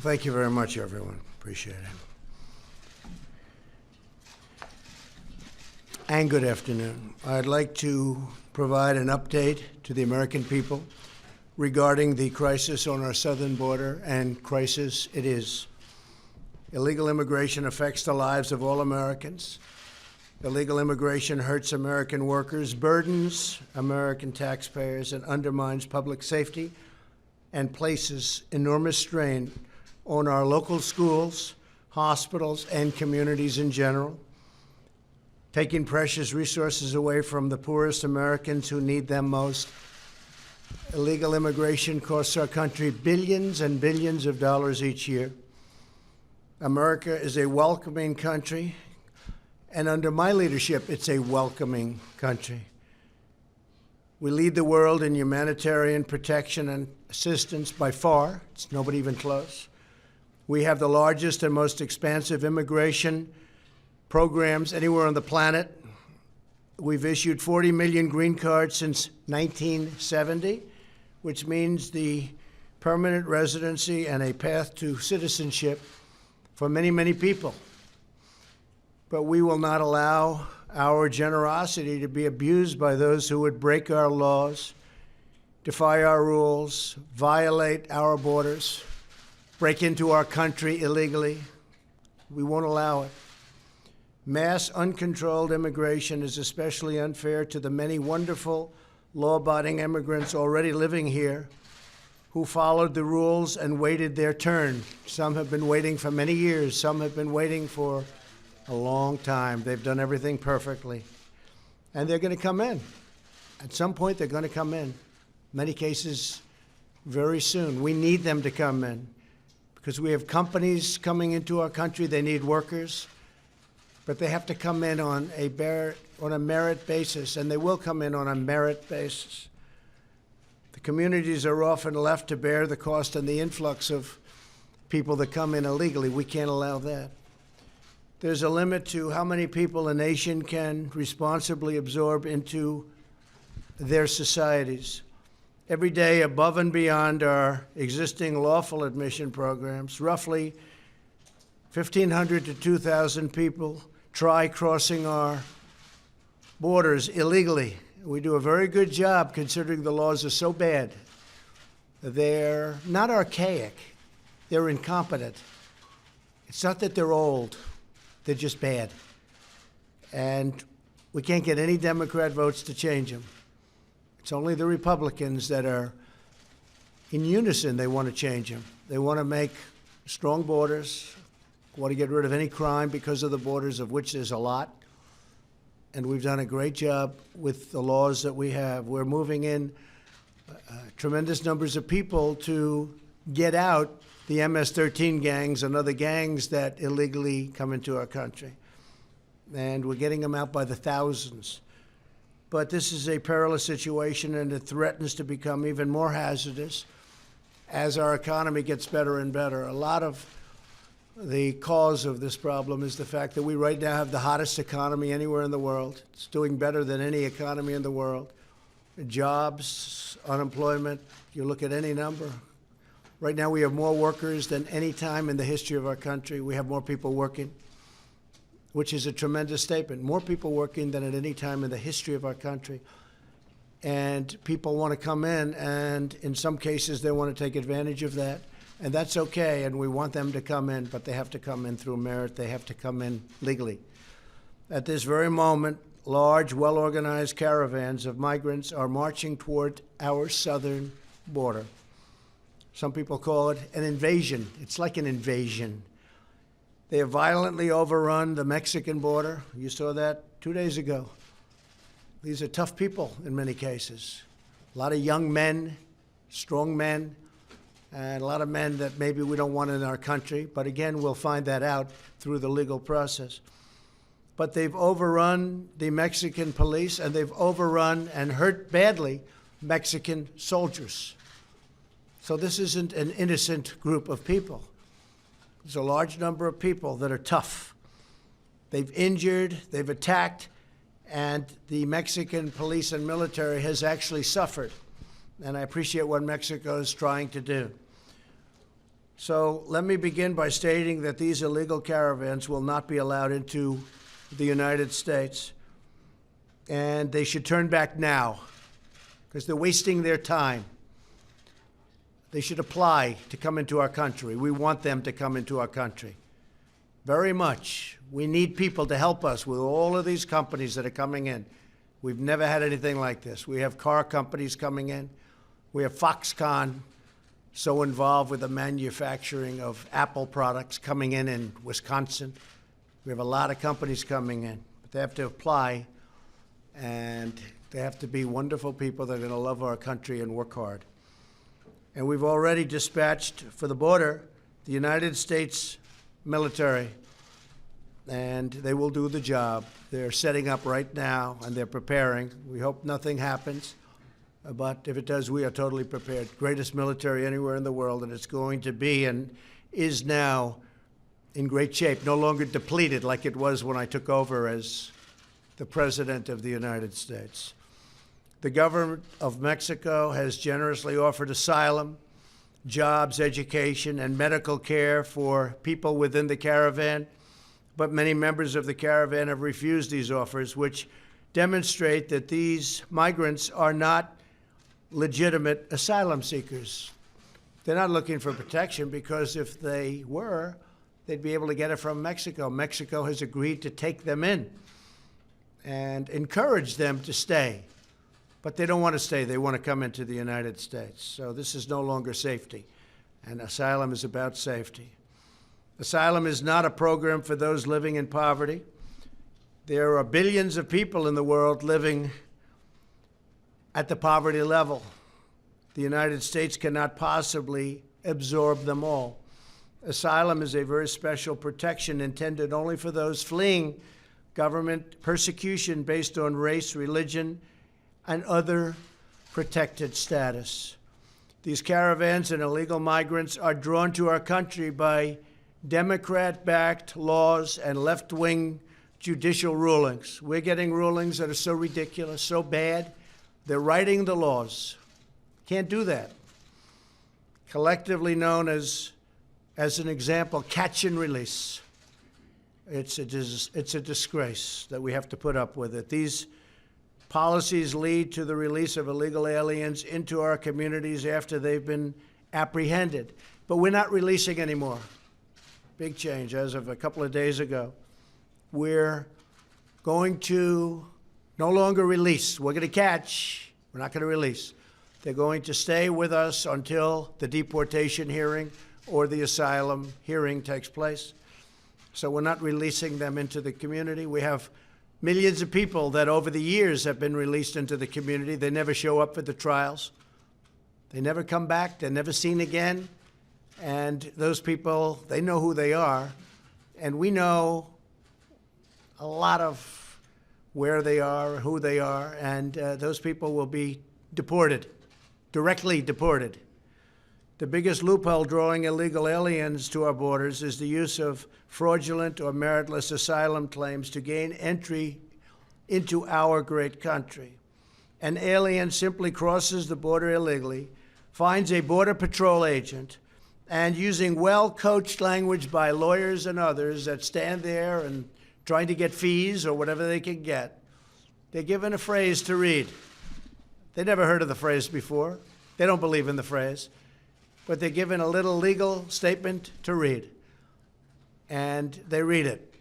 Thank you very much, everyone. Appreciate it. And good afternoon. I'd like to provide an update to the American people regarding the crisis on our southern border, and crisis it is. Illegal immigration affects the lives of all Americans. Illegal immigration hurts American workers, burdens American taxpayers, and undermines public safety and places enormous strain on our local schools, hospitals, and communities in general, taking precious resources away from the poorest Americans who need them most. Illegal immigration costs our country billions and billions of dollars each year. America is a welcoming country, and under my leadership, it's a welcoming country. We lead the world in humanitarian protection and assistance by far. It's nobody even close. We have the largest and most expansive immigration programs anywhere on the planet. We've issued 40 million green cards since 1970, which means the permanent residency and a path to citizenship for many, many people. But we will not allow our generosity to be abused by those who would break our laws, defy our rules, violate our borders, break into our country illegally. We won't allow it. Mass, uncontrolled immigration is especially unfair to the many wonderful, law-abiding immigrants already living here who followed the rules and waited their turn. Some have been waiting for many years. Some have been waiting for a long time. They've done everything perfectly. And they're going to come in. At some point, they're going to come in. Many cases, very soon. We need them to come in because we have companies coming into our country. They need workers, but they have to come in on a merit basis, and they will come in on a merit basis. The communities are often left to bear the cost and the influx of people that come in illegally. We can't allow that. There's a limit to how many people a nation can responsibly absorb into their societies. Every day, above and beyond our existing lawful admission programs, roughly 1,500 to 2,000 people try crossing our borders illegally. We do a very good job considering the laws are so bad. They're not archaic, they're incompetent. It's not that they're old, they're just bad. And we can't get any Democrat votes to change them. It's only the Republicans that are in unison. They want to change them. They want to make strong borders, want to get rid of any crime because of the borders, of which there's a lot. And we've done a great job with the laws that we have. We're moving in tremendous numbers of people to get out the MS-13 gangs and other gangs that illegally come into our country. And we're getting them out by the thousands. But this is a perilous situation, and it threatens to become even more hazardous as our economy gets better and better. A lot of the cause of this problem is the fact that we right now have the hottest economy anywhere in the world. It's doing better than any economy in the world. Jobs, unemployment, you look at any number. Right now we have more workers than any time in the history of our country. We have more people working, which is a tremendous statement. More people working than at any time in the history of our country. And people want to come in, and in some cases they want to take advantage of that. And that's okay, and we want them to come in, but they have to come in through merit. They have to come in legally. At this very moment, large, well-organized caravans of migrants are marching toward our southern border. Some people call it an invasion. It's like an invasion. They have violently overrun the Mexican border. You saw that 2 days ago. These are tough people in many cases. A lot of young men, strong men, and a lot of men that maybe we don't want in our country. But again, we'll find that out through the legal process. But they've overrun the Mexican police, and they've overrun and hurt badly Mexican soldiers. So this isn't an innocent group of people. There's a large number of people that are tough. They've injured, they've attacked, and the Mexican police and military has actually suffered. And I appreciate what Mexico is trying to do. So let me begin by stating that these illegal caravans will not be allowed into the United States, and they should turn back now because they're wasting their time. They should apply to come into our country. We want them to come into our country very much. We need people to help us with all of these companies that are coming in. We've never had anything like this. We have car companies coming in. We have Foxconn, so involved with the manufacturing of Apple products, coming in Wisconsin. We have a lot of companies coming in, but they have to apply, and they have to be wonderful people that are going to love our country and work hard. And we've already dispatched for the border the United States military, and they will do the job. They're setting up right now, and they're preparing. We hope nothing happens, but if it does, we are totally prepared. Greatest military anywhere in the world, and it's going to be and is now in great shape, no longer depleted like it was when I took over as the President of the United States. The government of Mexico has generously offered asylum, jobs, education, and medical care for people within the caravan, but many members of the caravan have refused these offers, which demonstrate that these migrants are not legitimate asylum seekers. They're not looking for protection, because if they were, they'd be able to get it from Mexico. Mexico has agreed to take them in and encourage them to stay. But they don't want to stay. They want to come into the United States. So this is no longer safety, and asylum is about safety. Asylum is not a program for those living in poverty. There are billions of people in the world living at the poverty level. The United States cannot possibly absorb them all. Asylum is a very special protection intended only for those fleeing government persecution based on race, religion, and other protected status. These caravans and illegal migrants are drawn to our country by Democrat-backed laws and left-wing judicial rulings. We're getting rulings that are so ridiculous, so bad, they're writing the laws. Can't do that. Collectively known as an example, catch and release. It's a disgrace that we have to put up with it. These policies lead to the release of illegal aliens into our communities after they've been apprehended. But we're not releasing anymore. Big change as of a couple of days ago. We're going to no longer release. We're going to catch. We're not going to release. They're going to stay with us until the deportation hearing or the asylum hearing takes place. So we're not releasing them into the community. We have millions of people that over the years have been released into the community. They never show up for the trials. They never come back. They're never seen again. And those people, they know who they are. And we know a lot of where they are, who they are, and those people will be deported, directly deported. The biggest loophole drawing illegal aliens to our borders is the use of fraudulent or meritless asylum claims to gain entry into our great country. An alien simply crosses the border illegally, finds a Border Patrol agent, and using well-coached language by lawyers and others that stand there and trying to get fees or whatever they can get, they're given a phrase to read. They never heard of the phrase before. They don't believe in the phrase. But they're given a little legal statement to read. And they read it.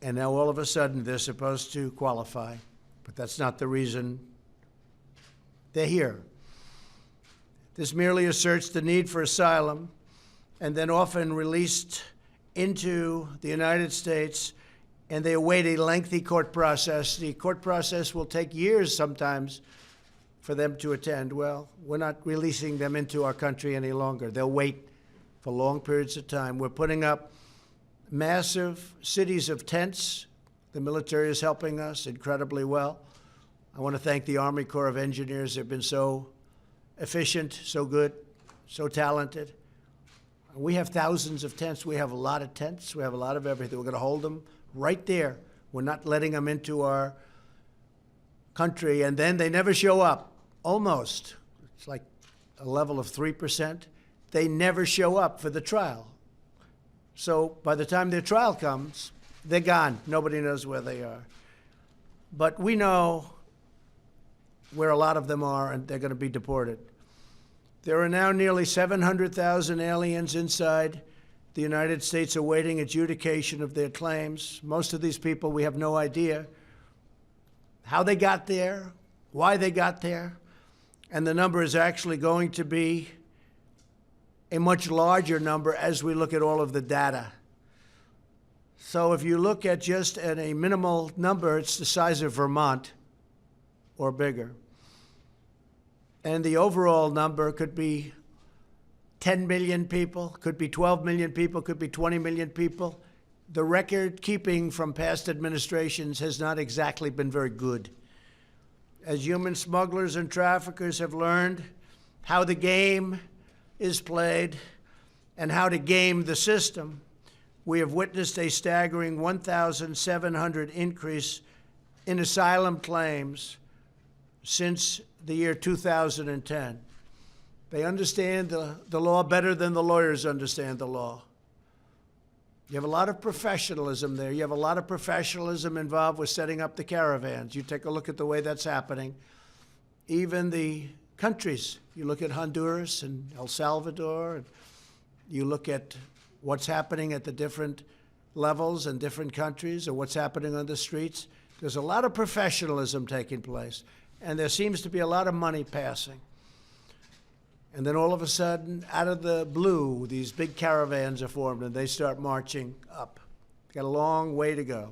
And now all of a sudden they're supposed to qualify. But that's not the reason they're here. This merely asserts the need for asylum, and then often released into the United States, and they await a lengthy court process. The court process will take years sometimes for them to attend. Well, we're not releasing them into our country any longer. They'll wait for long periods of time. We're putting up massive cities of tents. The military is helping us incredibly well. I want to thank the Army Corps of Engineers. They've been so efficient, so good, so talented. We have thousands of tents. We have a lot of tents. We have a lot of everything. We're going to hold them right there. We're not letting them into our country, and then they never show up. Almost. It's like a level of 3%. they never show up for the trial. So by the time their trial comes, they're gone. Nobody knows where they are. But we know where a lot of them are, and they're going to be deported. There are now nearly 700,000 aliens inside the United States awaiting adjudication of their claims. Most of these people, we have no idea how they got there, why they got there, and the number is actually going to be a much larger number as we look at all of the data. So if you look at just at a minimal number, it's the size of Vermont or bigger. And the overall number could be 10 million people, could be 12 million people, could be 20 million people. The record keeping from past administrations has not exactly been very good. As human smugglers and traffickers have learned how the game is played and how to game the system, we have witnessed a staggering 1,700 increase in asylum claims since the year 2010. They understand the law better than the lawyers understand the law. You have a lot of professionalism there. You have a lot of professionalism involved with setting up the caravans. You take a look at the way that's happening. Even the countries, you look at Honduras and El Salvador, and you look at what's happening at the different levels in different countries or what's happening on the streets. There's a lot of professionalism taking place, and there seems to be a lot of money passing. And then all of a sudden, out of the blue, these big caravans are formed, and they start marching up. Got a long way to go.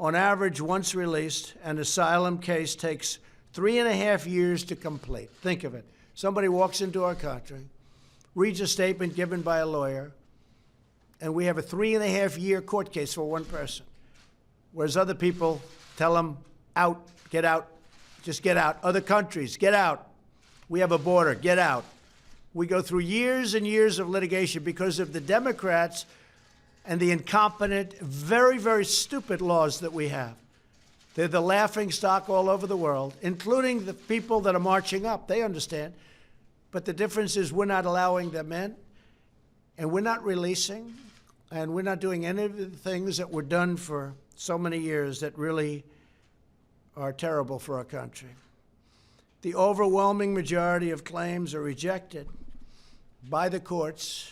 On average, once released, an asylum case takes 3.5 years to complete. Think of it. Somebody walks into our country, reads a statement given by a lawyer, and we have a 3.5-year court case for one person. Whereas other people tell them, out, get out, just get out. Other countries, get out. We have a border, get out. We go through years and years of litigation because of the Democrats and the incompetent, very, very stupid laws that we have. They're the laughing stock all over the world, including the people that are marching up. They understand. But the difference is we're not allowing them in, and we're not releasing, and we're not doing any of the things that were done for so many years that really are terrible for our country. The overwhelming majority of claims are rejected by the courts,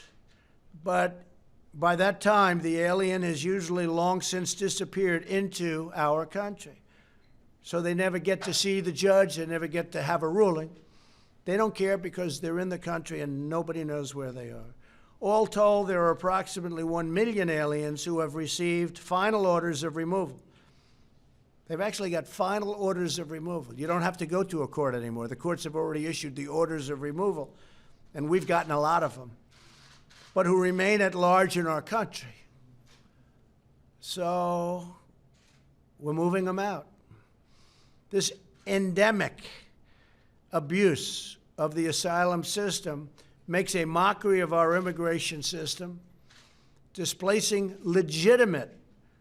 but by that time, the alien has usually long since disappeared into our country. So they never get to see the judge, they never get to have a ruling. They don't care because they're in the country and nobody knows where they are. All told, there are approximately 1 million aliens who have received final orders of removal. They've actually got final orders of removal. You don't have to go to a court anymore. The courts have already issued the orders of removal, and we've gotten a lot of them, but who remain at large in our country. So we're moving them out. This endemic abuse of the asylum system makes a mockery of our immigration system, displacing legitimate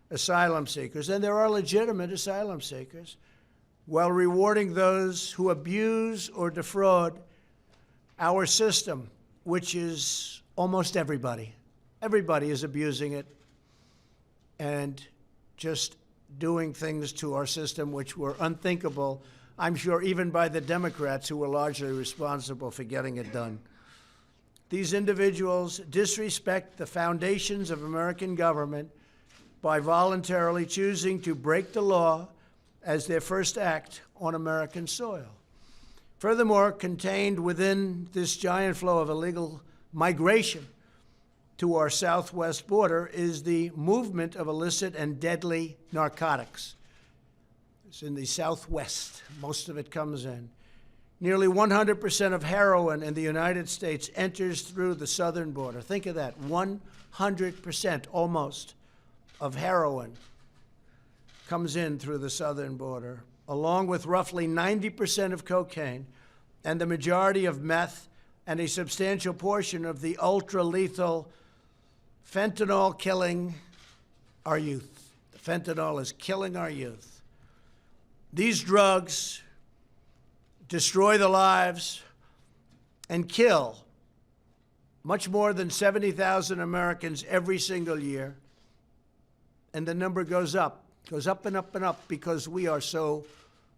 asylum seekers, and there are legitimate asylum seekers, while rewarding those who abuse or defraud our system, which is almost everybody. Everybody is abusing it and just doing things to our system which were unthinkable, I'm sure, even by the Democrats who were largely responsible for getting it done. These individuals disrespect the foundations of American government by voluntarily choosing to break the law as their first act on American soil. Furthermore, contained within this giant flow of illegal migration to our southwest border is the movement of illicit and deadly narcotics. It's in the southwest. Most of it comes in. Nearly 100% of heroin in the United States enters through the southern border. Think of that, 100% almost of heroin comes in through the southern border, along with roughly 90% of cocaine and the majority of meth and a substantial portion of the ultra-lethal fentanyl killing our youth. The fentanyl is killing our youth. These drugs destroy the lives and kill much more than 70,000 Americans every single year. And the number goes up and up and up because we are so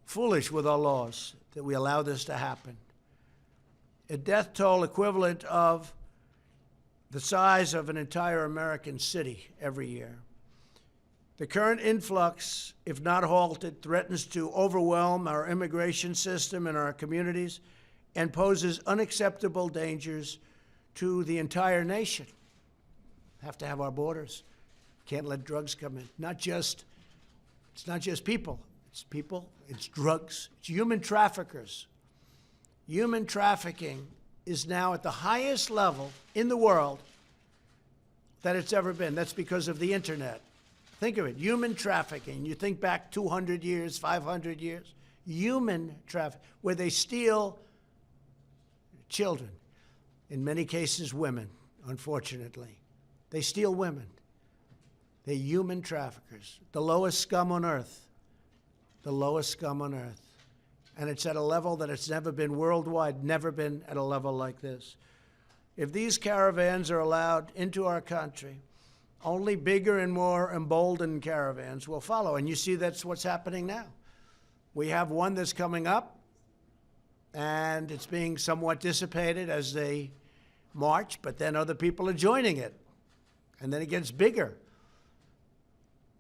foolish with our laws that we allow this to happen. A death toll equivalent of the size of an entire American city every year. The current influx, if not halted, threatens to overwhelm our immigration system and our communities and poses unacceptable dangers to the entire nation. Have to have our borders. Can't let drugs come in. It's not just people. It's people, it's drugs, it's human traffickers. Human trafficking is now at the highest level in the world that it's ever been. That's because of the internet. Think of it, human trafficking. You think back 200 years, 500 years. Human trafficking, where they steal children, in many cases women, unfortunately. They steal women. They're human traffickers, the lowest scum on earth, the lowest scum on earth. And it's at a level that it's never been worldwide, never been at a level like this. If these caravans are allowed into our country, only bigger and more emboldened caravans will follow. And you see that's what's happening now. We have one that's coming up, and it's being somewhat dissipated as they march, but then other people are joining it. And then it gets bigger.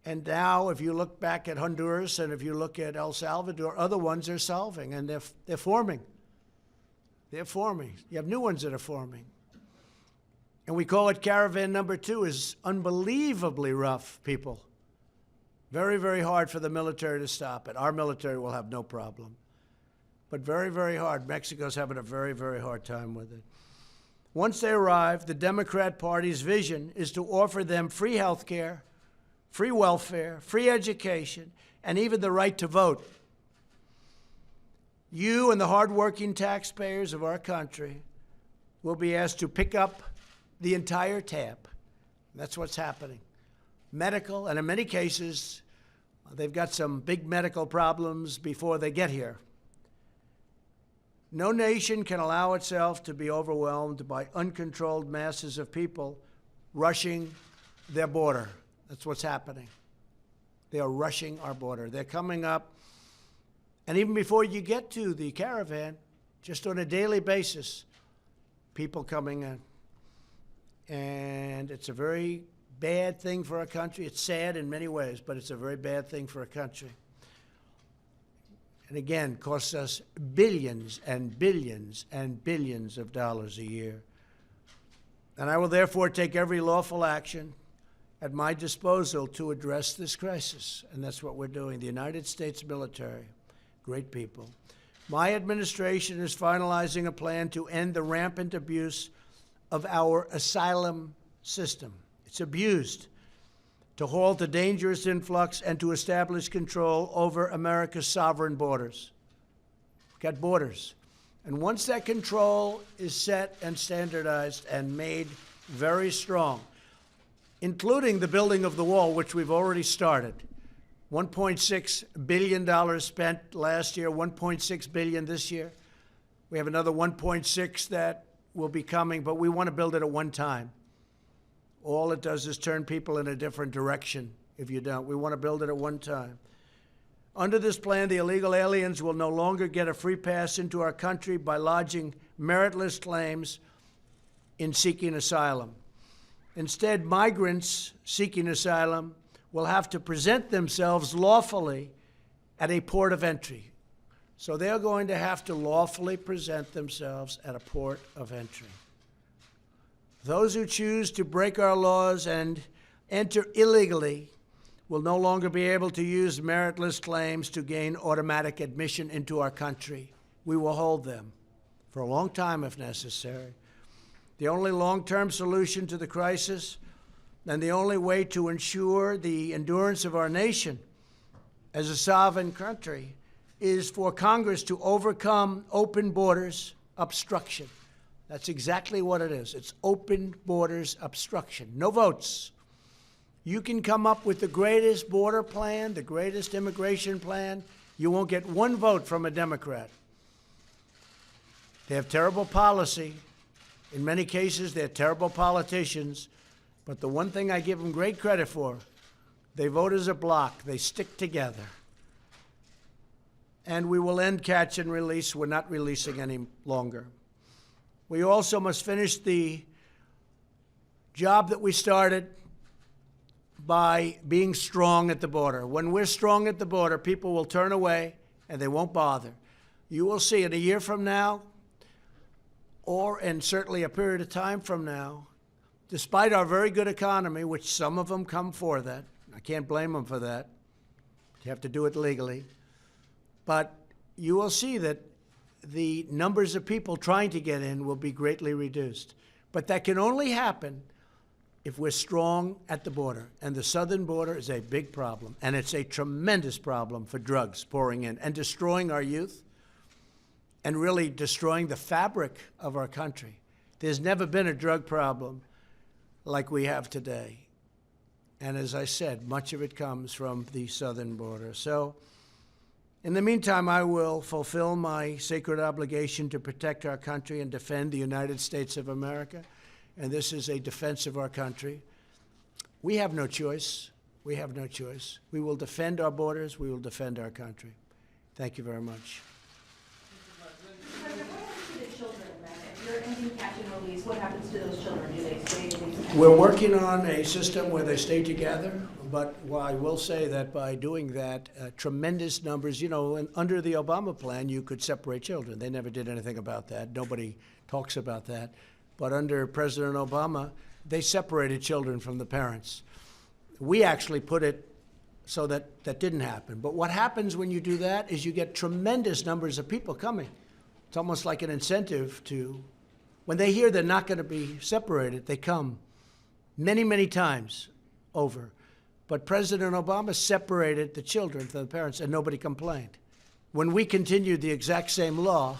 And now, if you look back at Honduras and if you look at El Salvador, other ones are solving, and they're forming. They're forming. You have new ones that are forming. And we call it caravan number 2. Is unbelievably rough, people. Very, very hard for the military to stop it. Our military will have no problem. But very, very hard. Mexico's having a very, very hard time with it. Once they arrive, the Democrat Party's vision is to offer them free health care, free welfare, free education, and even the right to vote. You and the hardworking taxpayers of our country will be asked to pick up the entire tab. That's what's happening. Medical, and in many cases, they've got some big medical problems before they get here. No nation can allow itself to be overwhelmed by uncontrolled masses of people rushing their border. That's what's happening. They are rushing our border. They're coming up. And even before you get to the caravan, just on a daily basis, people coming in. And it's a very bad thing for our country. It's sad in many ways, but it's a very bad thing for a country. And again, costs us billions and billions and billions of dollars a year. And I will therefore take every lawful action at my disposal to address this crisis. And that's what we're doing. The United States military, great people. My administration is finalizing a plan to end the rampant abuse of our asylum system. It's abused, to halt the dangerous influx and to establish control over America's sovereign borders. We've got borders. And once that control is set and standardized and made very strong, including the building of the wall, which we've already started, $1.6 billion spent last year, $1.6 billion this year. We have another 1.6 that will be coming, but we want to build it at one time. All it does is turn people in a different direction if you don't. We want to build it at one time. Under this plan, the illegal aliens will no longer get a free pass into our country by lodging meritless claims in seeking asylum. Instead, migrants seeking asylum will have to present themselves lawfully at a port of entry. So they're going to have to lawfully present themselves at a port of entry. Those who choose to break our laws and enter illegally will no longer be able to use meritless claims to gain automatic admission into our country. We will hold them for a long time if necessary. The only long-term solution to the crisis and the only way to ensure the endurance of our nation as a sovereign country is for Congress to overcome open borders obstruction. That's exactly what it is. It's open borders obstruction. No votes. You can come up with the greatest border plan, the greatest immigration plan. You won't get one vote from a Democrat. They have terrible policy, In many cases, they're terrible politicians, but the one thing I give them great credit for, they vote as a bloc. They stick together. And we will end catch and release. We're not releasing any longer. We also must finish the job that we started by being strong at the border. When we're strong at the border, people will turn away and they won't bother. You will see in a year from now, or in certainly a period of time from now, despite our very good economy, which some of them come for that, I can't blame them for that. You have to do it legally. But you will see that the numbers of people trying to get in will be greatly reduced. But that can only happen if we're strong at the border. And the southern border is a big problem. And it's a tremendous problem for drugs pouring in and destroying our youth and really destroying the fabric of our country. There's never been a drug problem like we have today. And as I said, much of it comes from the southern border. So in the meantime, I will fulfill my sacred obligation to protect our country and defend the United States of America. And this is a defense of our country. We have no choice. We have no choice. We will defend our borders. We will defend our country. Thank you very much. What happens to the children then? If you're ending catch and release, what happens to those children? Do they stay released? We're working on a system where they stay together, but I will say that by doing that, tremendous numbers, you know, and under the Obama plan, you could separate children. They never did anything about that. Nobody talks about that. But under President Obama, they separated children from the parents. We actually put it so that that didn't happen. But what happens when you do that is you get tremendous numbers of people coming. It's almost like an incentive to, when they hear they're not going to be separated, they come many, many times over. But President Obama separated the children from the parents, and nobody complained. When we continued the exact same law,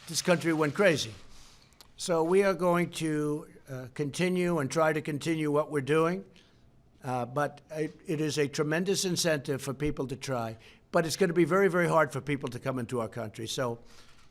this country went crazy. So we are going to continue and try to continue what we're doing. But it is a tremendous incentive for people to try. But it's going to be very, very hard for people to come into our country. So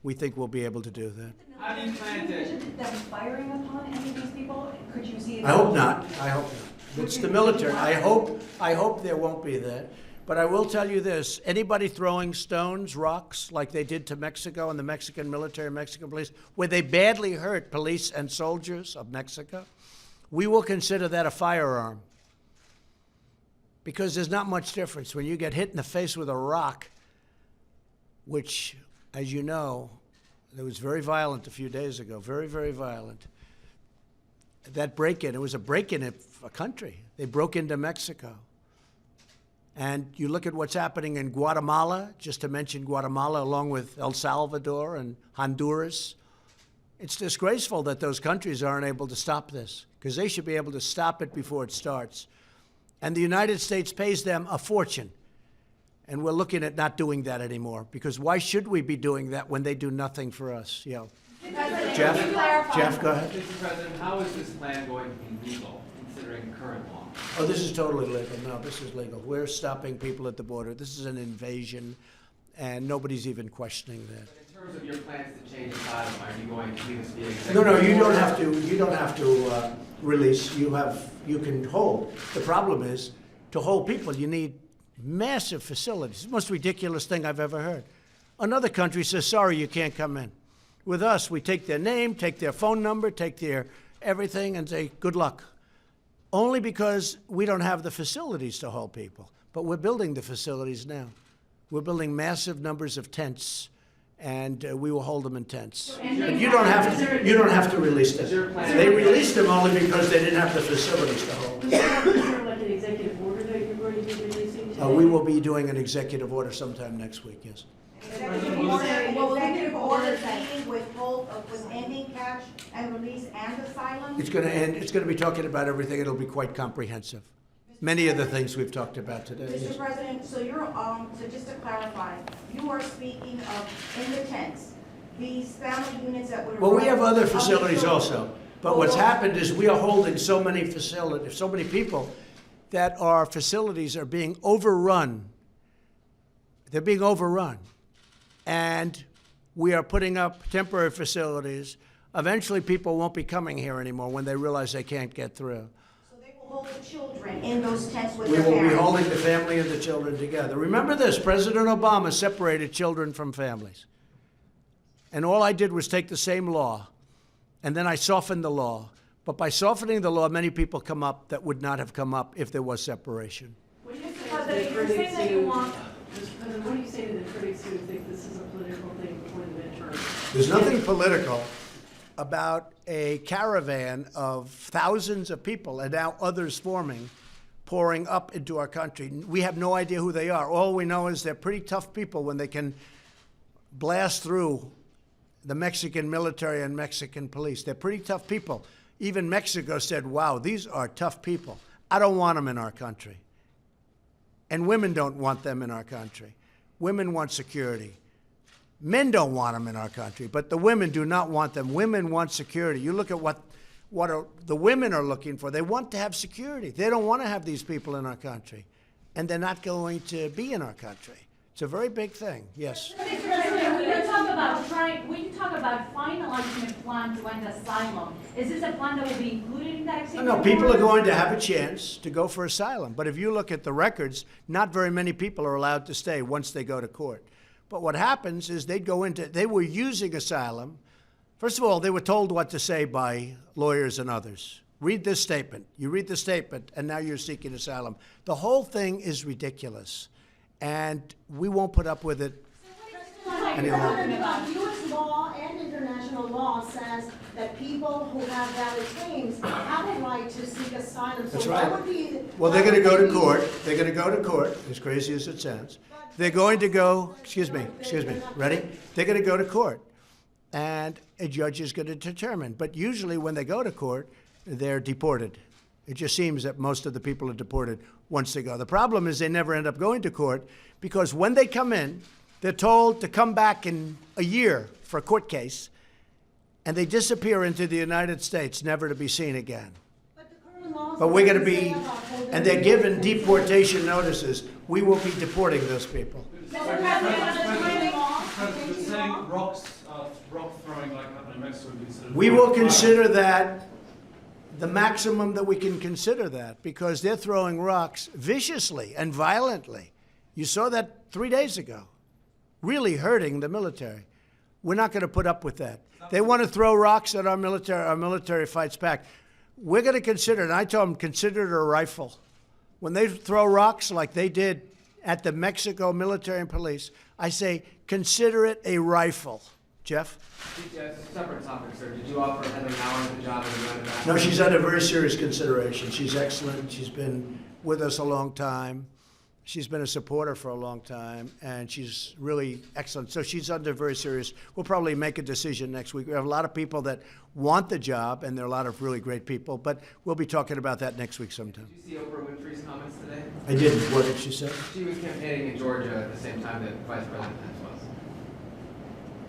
we think we'll be able to do that. How do you plan to them firing upon any of these people? Could you see? I hope not. I hope not. It's the military. I hope there won't be that. But I will tell you this, anybody throwing stones, rocks, like they did to Mexico and the Mexican military, Mexican police, where they badly hurt police and soldiers of Mexico, we will consider that a firearm. Because there's not much difference. When you get hit in the face with a rock, which, as you know, it was very violent a few days ago, very, very violent. That break-in, it was a break-in of a country. They broke into Mexico. And you look at what's happening in Guatemala, just to mention Guatemala, along with El Salvador and Honduras. It's disgraceful that those countries aren't able to stop this, because they should be able to stop it before it starts. And the United States pays them a fortune. And we're looking at not doing that anymore, because why should we be doing that when they do nothing for us? You know. Jeff, go ahead. Mr. President, how is this plan going to be legal, considering current law? Oh, this is totally legal. No, this is legal. We're stopping people at the border. This is an invasion, and nobody's even questioning that. But in terms of your plans to change asylum, are you going to leave this be executive? No, you don't have to. You don't have to release. You can hold. The problem is, to hold people, you need massive facilities. It's the most ridiculous thing I've ever heard. Another country says, sorry, you can't come in. With us, we take their name, take their phone number, take their everything, and say, good luck. Only because we don't have the facilities to hold people. But we're building the facilities now. We're building massive numbers of tents, and we will hold them in tents. And you don't have to release them. They released them only because they didn't have the facilities to hold them. Is there like an executive order that you're going to be releasing today? We will be doing an executive order sometime next week, yes. Executive order being with ending catch and release and asylum? It's going to end. It's going to be talking about everything. It'll be quite comprehensive. Many of the things we've talked about today. Mr. Yes. President, so you're so just to clarify, you are speaking of in the tents, these family units that would. Well, we have other facilities also. But what's happened is we are holding so many facilities, so many people, that our facilities are being overrun. They're being overrun. And we are putting up temporary facilities Eventually, people won't be coming here anymore when they realize they can't get through. So they will hold the children in those tents with We their will be parents? holding the family and the children together. Remember this, President Obama separated children from families. And all I did was take the same law, and then I softened the law. But by softening the law, many people come up that would not have come up if there was separation. What do you say But to the you're critics saying that you who, want- Mr. President, what do you say to the critics who think this is a political thing before the midterm? There's nothing political about a caravan of thousands of people, and now others forming, pouring up into our country. We have no idea who they are. All we know is they're pretty tough people when they can blast through the Mexican military and Mexican police. They're pretty tough people. Even Mexico said, wow, these are tough people. I don't want them in our country. And women don't want them in our country. Women want security. Men don't want them in our country, but the women do not want them. Women want security. You look at what the women are looking for. They want to have security. They don't want to have these people in our country, and they're not going to be in our country. It's a very big thing. Yes. Mr. President, when you talk about finalizing a plan to end asylum, is this a plan that will be included in that executive No, people order? are going to have a chance to go for asylum. But if you look at the records, not very many people are allowed to stay once they go to court. But what happens is they were using asylum. First of all, they were told what to say by lawyers and others. Read this statement. You read the statement, and now you're seeking asylum. The whole thing is ridiculous, and we won't put up with it any longer. U.S. law and international law says that people who have valid claims have a right to seek asylum. That's So right. what would be? Well, they're going to go to court. They're going to go to court, as crazy as it sounds. They're going to go, excuse me, ready? They're going to go to court, and a judge is going to determine. But usually when they go to court, they're deported. It just seems that most of the people are deported once they go. The problem is they never end up going to court because when they come in, they're told to come back in a year for a court case, and they disappear into the United States, never to be seen again. But the current laws But we're going to say be, about holding and they're people given deportation notices. We will be deporting those people. Mr. President, President, saying rock throwing like happened in Mexico would be considered. We will consider that the maximum that we can consider that because they're throwing rocks viciously and violently. You saw that 3 days ago, really hurting the military. We're not going to put up with that. They want to throw rocks at our military fights back. We're going to consider it, and I told them, consider it a rifle. When they throw rocks like they did at the Mexico military and police, I say, consider it a rifle. Jeff? Yes, separate topic, sir. Did you offer Heather Nauer the job as a running No, she's under very serious consideration. She's excellent. She's been with us a long time. She's been a supporter for a long time, and she's really excellent. So she's under very serious. We'll probably make a decision next week. We have a lot of people that want the job, and there are a lot of really great people, but we'll be talking about that next week sometime. Did you see Oprah Winfrey's comments today? I didn't. What did she say? She was campaigning in Georgia at the same time that Vice President Pence was.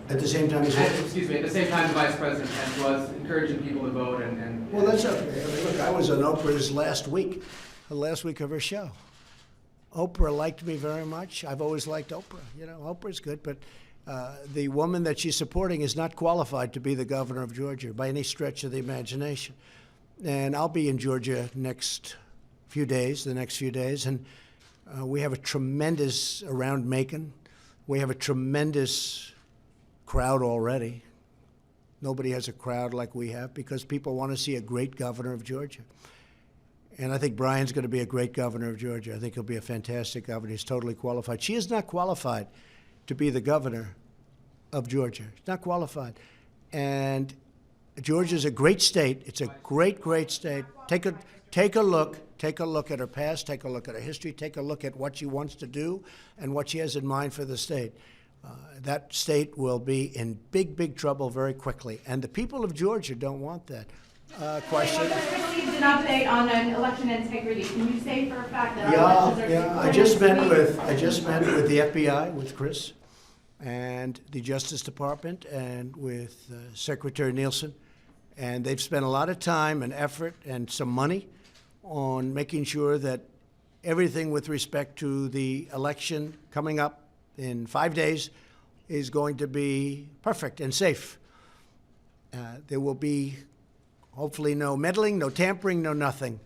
At the same time as Excuse me, at the same time Vice President Pence was encouraging people to vote and Well, that's okay. I mean, look, I was on Oprah's last week of her show. Oprah liked me very much. I've always liked Oprah. You know, Oprah's good, but the woman that she's supporting is not qualified to be the governor of Georgia by any stretch of the imagination. And I'll be in Georgia the next few days, and we have a tremendous, around Macon, we have a tremendous crowd already. Nobody has a crowd like we have because people want to see a great governor of Georgia. And I think Brian's going to be a great governor of Georgia. I think he'll be a fantastic governor. He's totally qualified. She is not qualified to be the governor of Georgia. She's not qualified. And Georgia's a great state. It's a great, great state. Take a look at her past, take a look at her history, take a look at what she wants to do and what she has in mind for the state. That state will be in big, big trouble very quickly. And the people of Georgia don't want that. Question? We just received an update on an election integrity. Can you say for a fact that our elections are Yeah. I just met with the FBI, with Chris, and the Justice Department, and with Secretary Nielsen, and they've spent a lot of time and effort and some money on making sure that everything with respect to the election coming up in 5 days is going to be perfect and safe. There will be hopefully no meddling, no tampering, no nothing.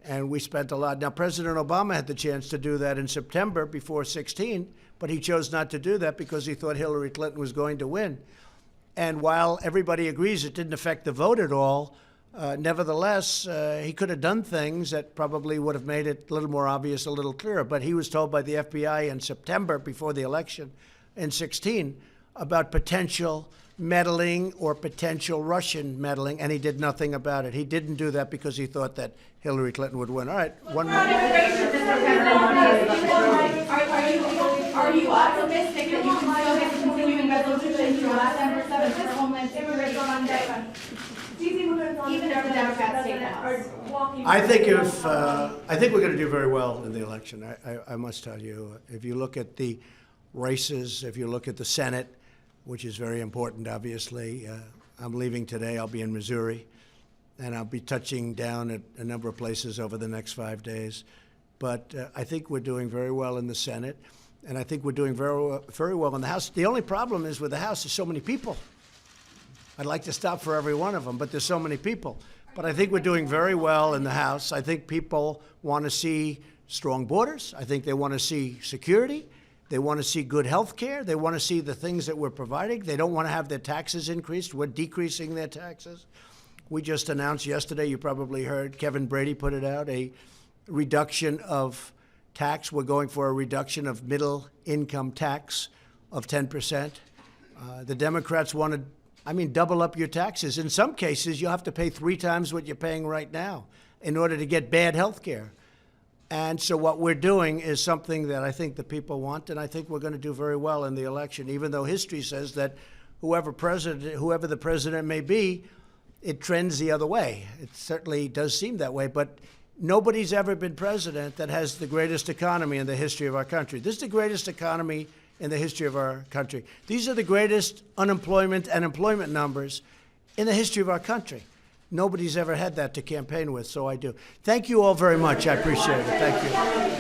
And we spent a lot. Now, President Obama had the chance to do that in September before 16, but he chose not to do that because he thought Hillary Clinton was going to win. And while everybody agrees it didn't affect the vote at all, nevertheless, he could have done things that probably would have made it a little more obvious, a little clearer. But he was told by the FBI in September, before the election in 16, about potential meddling or potential Russian meddling, and he did nothing about it. He didn't do that because he thought that Hillary Clinton would win. All right, one more. Are you optimistic that you can still get continuing resolutions through December 7th for Homeland Security Monday? Even if the Democrats take the House? I think we're going to do very well in the election. I must tell you, if you look at the races, if you look at the Senate, which is very important, obviously. I'm leaving today. I'll be in Missouri, and I'll be touching down at a number of places over the next 5 days. But I think we're doing very well in the Senate, and I think we're doing very well in the House. The only problem is with the House, there's so many people. I'd like to stop for every one of them, but there's so many people. But I think we're doing very well in the House. I think people want to see strong borders. I think they want to see security. They want to see good health care. They want to see the things that we're providing. They don't want to have their taxes increased. We're decreasing their taxes. We just announced yesterday, you probably heard, Kevin Brady put it out, a reduction of tax. We're going for a reduction of middle income tax of 10%. The Democrats want to, double up your taxes. In some cases, you have to pay 3 times what you're paying right now in order to get bad health care. And so what we're doing is something that I think the people want, and I think we're going to do very well in the election, even though history says that whoever the president may be, it trends the other way. It certainly does seem that way, but nobody's ever been president that has the greatest economy in the history of our country. This is the greatest economy in the history of our country. These are the greatest unemployment and employment numbers in the history of our country. Nobody's ever had that to campaign with, so I do. Thank you all very much. I appreciate it. Thank you.